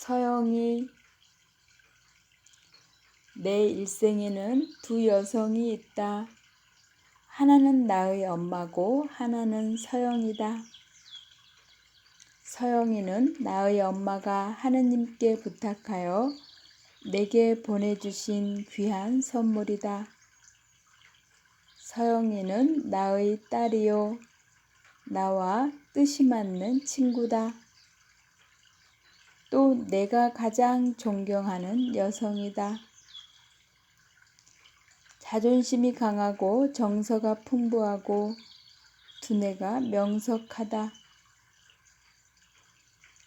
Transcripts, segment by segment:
서영이, 내 일생에는 두 여성이 있다. 하나는 나의 엄마고 하나는 서영이다. 서영이는 나의 엄마가 하느님께 부탁하여 내게 보내주신 귀한 선물이다. 서영이는 나의 딸이요, 나와 뜻이 맞는 친구다. 또 내가 가장 존경하는 여성이다. 자존심이 강하고 정서가 풍부하고 두뇌가 명석하다.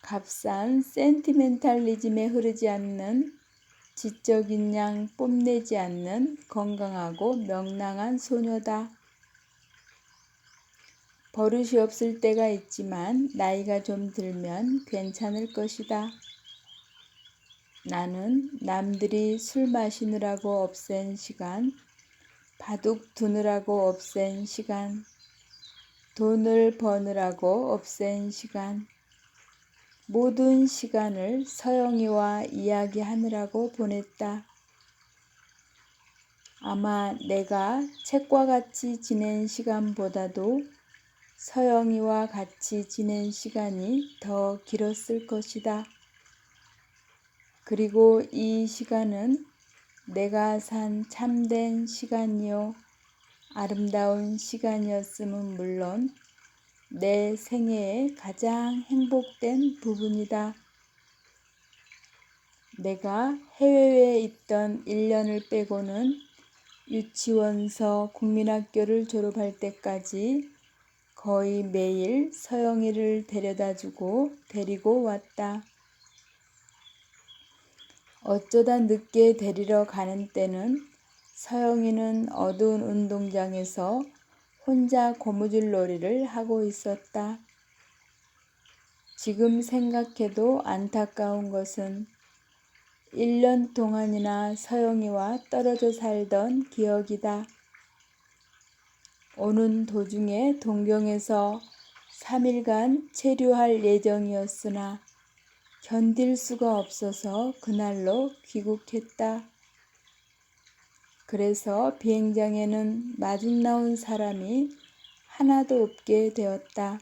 값싼 센티멘탈리즘에 흐르지 않는, 지적인 양 뽐내지 않는 건강하고 명랑한 소녀다. 버릇이 없을 때가 있지만 나이가 좀 들면 괜찮을 것이다. 나는 남들이 술 마시느라고 없앤 시간, 바둑 두느라고 없앤 시간, 돈을 버느라고 없앤 시간, 모든 시간을 서영이와 이야기하느라고 보냈다. 아마 내가 책과 같이 지낸 시간보다도 서영이와 같이 지낸 시간이 더 길었을 것이다. 그리고 이 시간은 내가 산 참된 시간이요, 아름다운 시간이었음은 물론 내 생애의 가장 행복된 부분이다. 내가 해외에 있던 1년을 빼고는 유치원서 국민학교를 졸업할 때까지 거의 매일 서영이를 데려다주고 데리고 왔다. 어쩌다 늦게 데리러 가는 때는 서영이는 어두운 운동장에서 혼자 고무줄 놀이를 하고 있었다. 지금 생각해도 안타까운 것은 1년 동안이나 서영이와 떨어져 살던 기억이다. 오는 도중에 동경에서 3일간 체류할 예정이었으나 견딜 수가 없어서 그날로 귀국했다. 그래서 비행장에는 마중 나온 사람이 하나도 없게 되었다.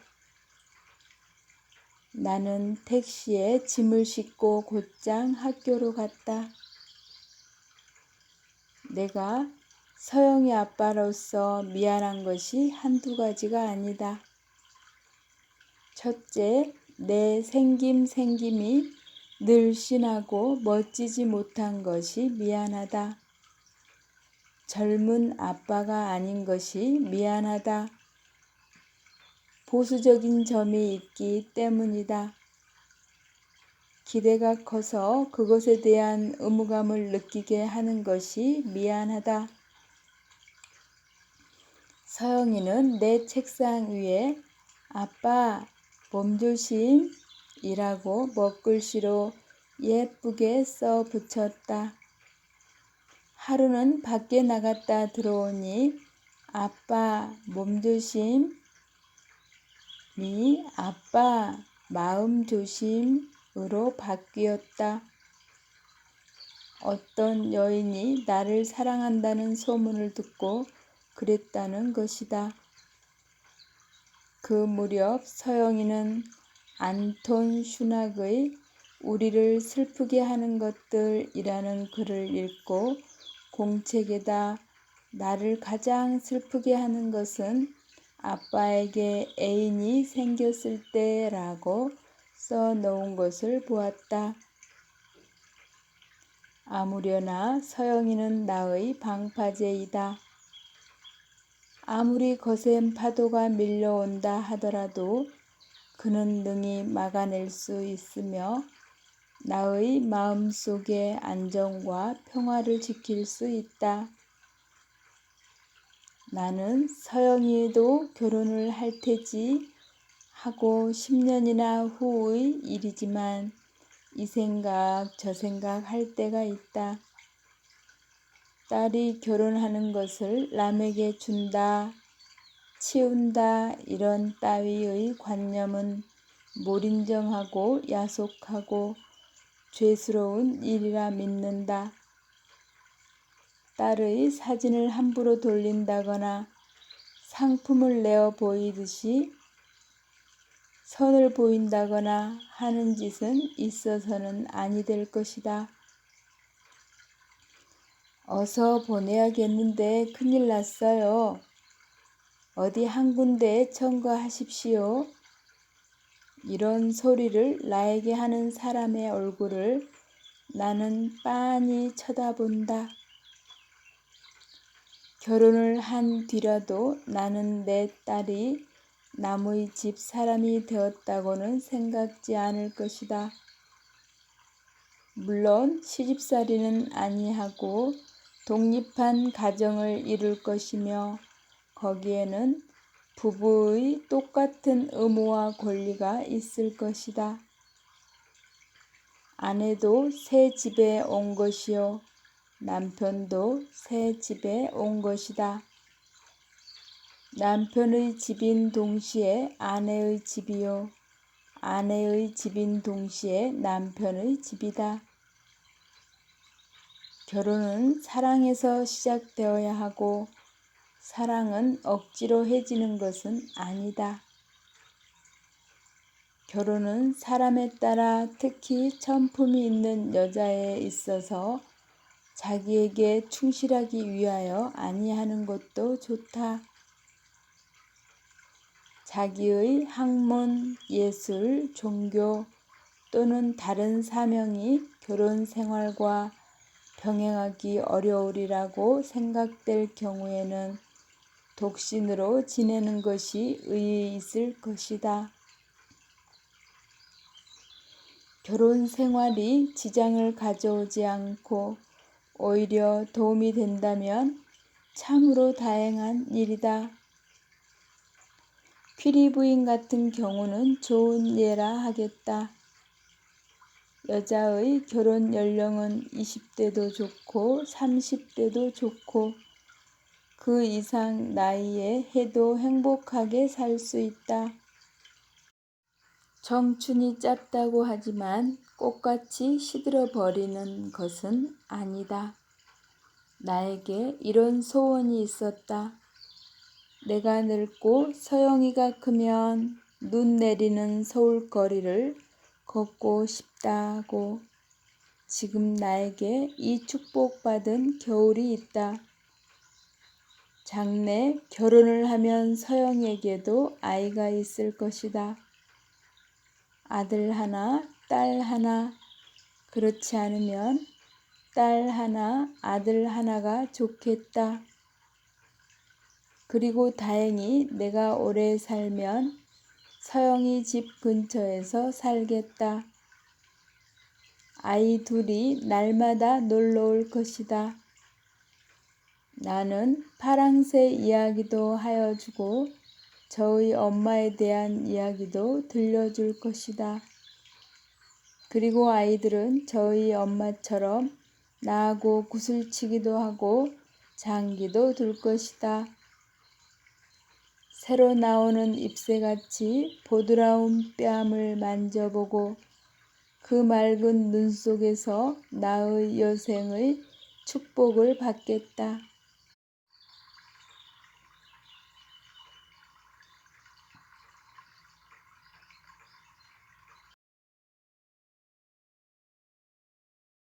나는 택시에 짐을 싣고 곧장 학교로 갔다. 내가 서영이 아빠로서 미안한 것이 한두 가지가 아니다. 첫째, 내 생김이 늘씬하고 멋지지 못한 것이 미안하다. 젊은 아빠가 아닌 것이 미안하다. 보수적인 점이 있기 때문이다. 기대가 커서 그것에 대한 의무감을 느끼게 하는 것이 미안하다. 서영이는 내 책상 위에 아빠 몸조심 이라고 먹글씨로 예쁘게 써 붙였다. 하루는 밖에 나갔다 들어오니 아빠 몸조심이 아빠 마음조심으로 바뀌었다. 어떤 여인이 나를 사랑한다는 소문을 듣고 그랬다는 것이다. 그 무렵 서영이는 안톤 슈낙의 우리를 슬프게 하는 것들이라는 글을 읽고 공책에다 나를 가장 슬프게 하는 것은 아빠에게 애인이 생겼을 때라고 써놓은 것을 보았다. 아무려나 서영이는 나의 방파제이다. 아무리 거센 파도가 밀려온다 하더라도 그는 능히 막아낼 수 있으며 나의 마음속의 안정과 평화를 지킬 수 있다. 나는 서영이도 결혼을 할 테지 하고 10년이나 후의 일이지만 이 생각 저 생각 할 때가 있다. 딸이 결혼하는 것을 남에게 준다, 치운다 이런 따위의 관념은 몰인정하고 야속하고 죄스러운 일이라 믿는다. 딸의 사진을 함부로 돌린다거나 상품을 내어 보이듯이 선을 보인다거나 하는 짓은 있어서는 아니 될 것이다. 어서 보내야겠는데 큰일 났어요. 어디 한 군데에 청구하십시오. 이런 소리를 나에게 하는 사람의 얼굴을 나는 빤히 쳐다본다. 결혼을 한 뒤라도 나는 내 딸이 남의 집 사람이 되었다고는 생각지 않을 것이다. 물론 시집살이는 아니하고 독립한 가정을 이룰 것이며 거기에는 부부의 똑같은 의무와 권리가 있을 것이다. 아내도 새 집에 온 것이요. 남편도 새 집에 온 것이다. 남편의 집인 동시에 아내의 집이요. 아내의 집인 동시에 남편의 집이다. 결혼은 사랑에서 시작되어야 하고 사랑은 억지로 해지는 것은 아니다. 결혼은 사람에 따라 특히 천품이 있는 여자에 있어서 자기에게 충실하기 위하여 아니하는 것도 좋다. 자기의 학문, 예술, 종교 또는 다른 사명이 결혼 생활과 병행하기 어려우리라고 생각될 경우에는 독신으로 지내는 것이 의의 있을 것이다. 결혼 생활이 지장을 가져오지 않고 오히려 도움이 된다면 참으로 다행한 일이다. 퀴리 부인 같은 경우는 좋은 예라 하겠다. 여자의 결혼 연령은 20대도 좋고 30대도 좋고 그 이상 나이에 해도 행복하게 살 수 있다. 청춘이 짧다고 하지만 꽃같이 시들어 버리는 것은 아니다. 나에게 이런 소원이 있었다. 내가 늙고 서영이가 크면 눈 내리는 서울 거리를 걷고 싶다고. 지금 나에게 이 축복받은 겨울이 있다. 장래 결혼을 하면 서영에게도 아이가 있을 것이다. 아들 하나, 딸 하나, 그렇지 않으면 딸 하나, 아들 하나가 좋겠다. 그리고 다행히 내가 오래 살면 서영이 집 근처에서 살겠다. 아이 둘이 날마다 놀러 올 것이다. 나는 파랑새 이야기도 하여주고 저의 엄마에 대한 이야기도 들려줄 것이다. 그리고 아이들은 저희 엄마처럼 나하고 구슬치기도 하고 장기도 둘 것이다. 새로 나오는 잎새같이 보드라운 뺨을 만져보고 그 맑은 눈 속에서 나의 여생의 축복을 받겠다.